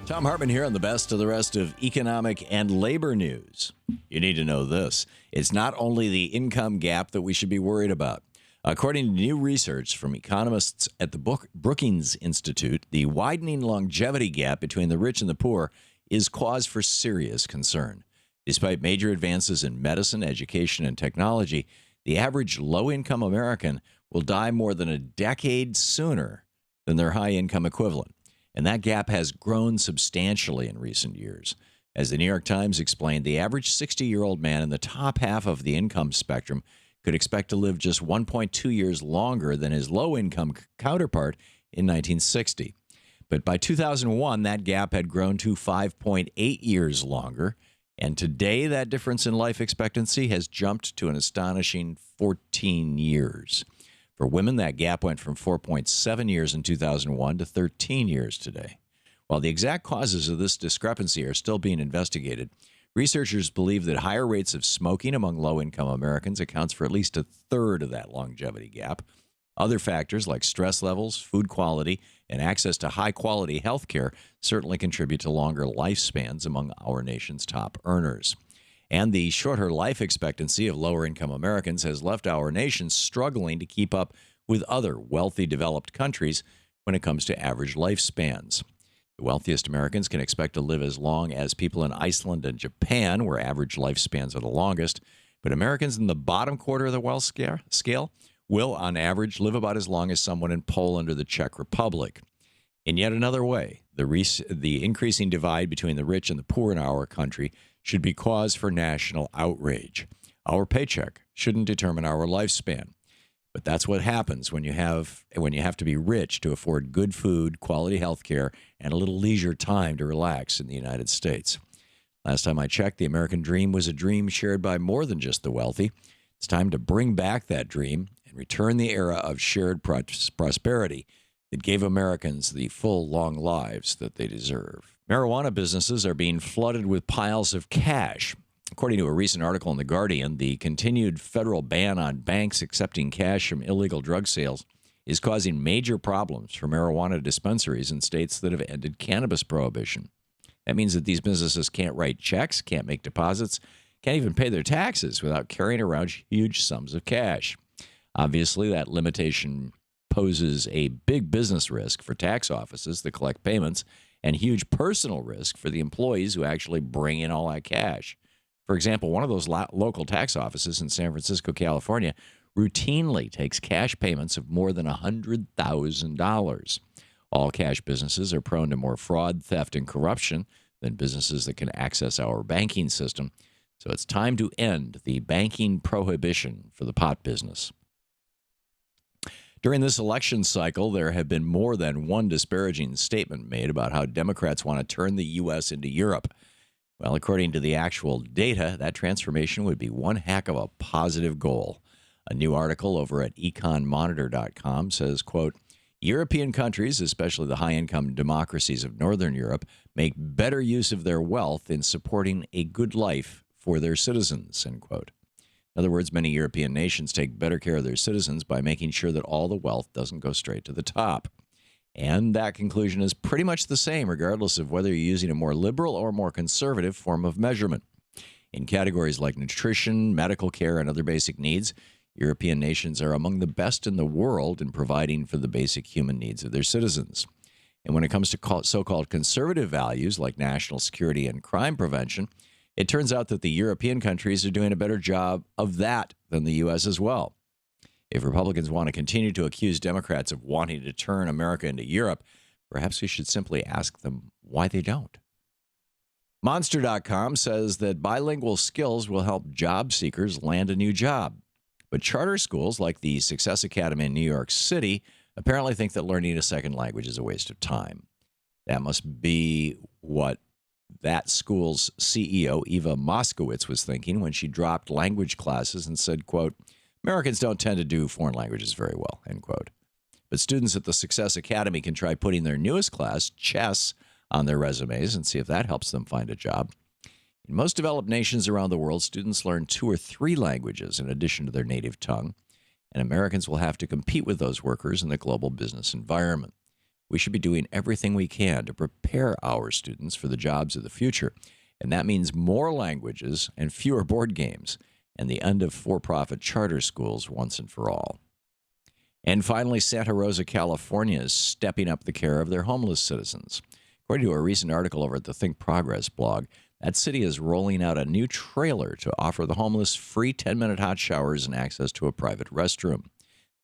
Thom Hartmann here on the best of the rest of economic and labor news. You need to know this. It's not only the income gap that we should be worried about. According to new research from economists at the Brookings Institute, the widening longevity gap between the rich and the poor is cause for serious concern. Despite major advances in medicine, education, and technology, the average low-income American will die more than a decade sooner than their high-income equivalent. And that gap has grown substantially in recent years. As the New York Times explained, the average 60-year-old man in the top half of the income spectrum could expect to live just 1.2 years longer than his low-income counterpart in 1960. But by 2001, that gap had grown to 5.8 years longer, and today that difference in life expectancy has jumped to an astonishing 14 years. For women, that gap went from 4.7 years in 2001 to 13 years today. While the exact causes of this discrepancy are still being investigated, researchers believe that higher rates of smoking among low-income Americans accounts for at least a third of that longevity gap. Other factors like stress levels, food quality, and access to high-quality health care certainly contribute to longer lifespans among our nation's top earners. And the shorter life expectancy of lower-income Americans has left our nation struggling to keep up with other wealthy developed countries when it comes to average lifespans. The wealthiest Americans can expect to live as long as people in Iceland and Japan, where average lifespans are the longest. But Americans in the bottom quarter of the wealth scale will, on average, live about as long as someone in Poland or the Czech Republic. In yet another way, the increasing divide between the rich and the poor in our country should be cause for national outrage. Our paycheck shouldn't determine our lifespan. But that's what happens when you have to be rich to afford good food, quality health care, and a little leisure time to relax in the United States. Last time I checked, the American dream was a dream shared by more than just the wealthy. It's time to bring back that dream and return the era of shared prosperity that gave Americans the full, long lives that they deserve. Marijuana businesses are being flooded with piles of cash. According to a recent article in The Guardian, the continued federal ban on banks accepting cash from illegal drug sales is causing major problems for marijuana dispensaries in states that have ended cannabis prohibition. That means that these businesses can't write checks, can't make deposits, can't even pay their taxes without carrying around huge sums of cash. Obviously, that limitation poses a big business risk for tax offices that collect payments and huge personal risk for the employees who actually bring in all that cash. For example, one of those local tax offices in San Francisco, California, routinely takes cash payments of more than $100,000. All cash businesses are prone to more fraud, theft, and corruption than businesses that can access our banking system. So it's time to end the banking prohibition for the pot business. During this election cycle, there have been more than one disparaging statement made about how Democrats want to turn the U.S. into Europe. Well, according to the actual data, that transformation would be one heck of a positive goal. A new article over at econmonitor.com says, quote, European countries, especially the high-income democracies of Northern Europe, make better use of their wealth in supporting a good life for their citizens, end quote. In other words, many European nations take better care of their citizens by making sure that all the wealth doesn't go straight to the top. And that conclusion is pretty much the same, regardless of whether you're using a more liberal or more conservative form of measurement. In categories like nutrition, medical care, and other basic needs, European nations are among the best in the world in providing for the basic human needs of their citizens. And when it comes to so-called conservative values like national security and crime prevention, it turns out that the European countries are doing a better job of that than the U.S. as well. If Republicans want to continue to accuse Democrats of wanting to turn America into Europe, perhaps we should simply ask them why they don't. Monster.com says that bilingual skills will help job seekers land a new job. But charter schools like the Success Academy in New York City apparently think that learning a second language is a waste of time. That must be what that school's CEO, Eva Moskowitz, was thinking when she dropped language classes and said, quote, Americans don't tend to do foreign languages very well, end quote. But students at the Success Academy can try putting their newest class, chess, on their resumes and see if that helps them find a job. In most developed nations around the world, students learn 2 or 3 languages in addition to their native tongue, and Americans will have to compete with those workers in the global business environment. we should be doing everything we can to prepare our students for the jobs of the future. And that means more languages and fewer board games, and the end of for-profit charter schools once and for all. And finally, Santa Rosa, California is stepping up the care of their homeless citizens. According to a recent article over at the Think Progress blog, that city is rolling out a new trailer to offer the homeless free 10-minute hot showers and access to a private restroom.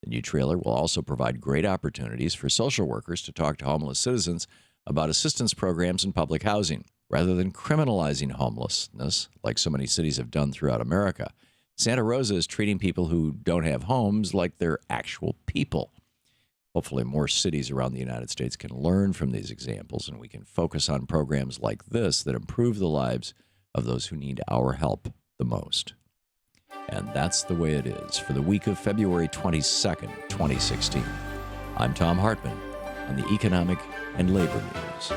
The new trailer will also provide great opportunities for social workers to talk to homeless citizens about assistance programs and public housing. Rather than criminalizing homelessness, like so many cities have done throughout America, Santa Rosa is treating people who don't have homes like they're actual people. Hopefully, more cities around the United States can learn from these examples, and we can focus on programs like this that improve the lives of those who need our help the most. And that's the way it is for the week of February 22nd, 2016. I'm Thom Hartmann on the Economic and Labor News.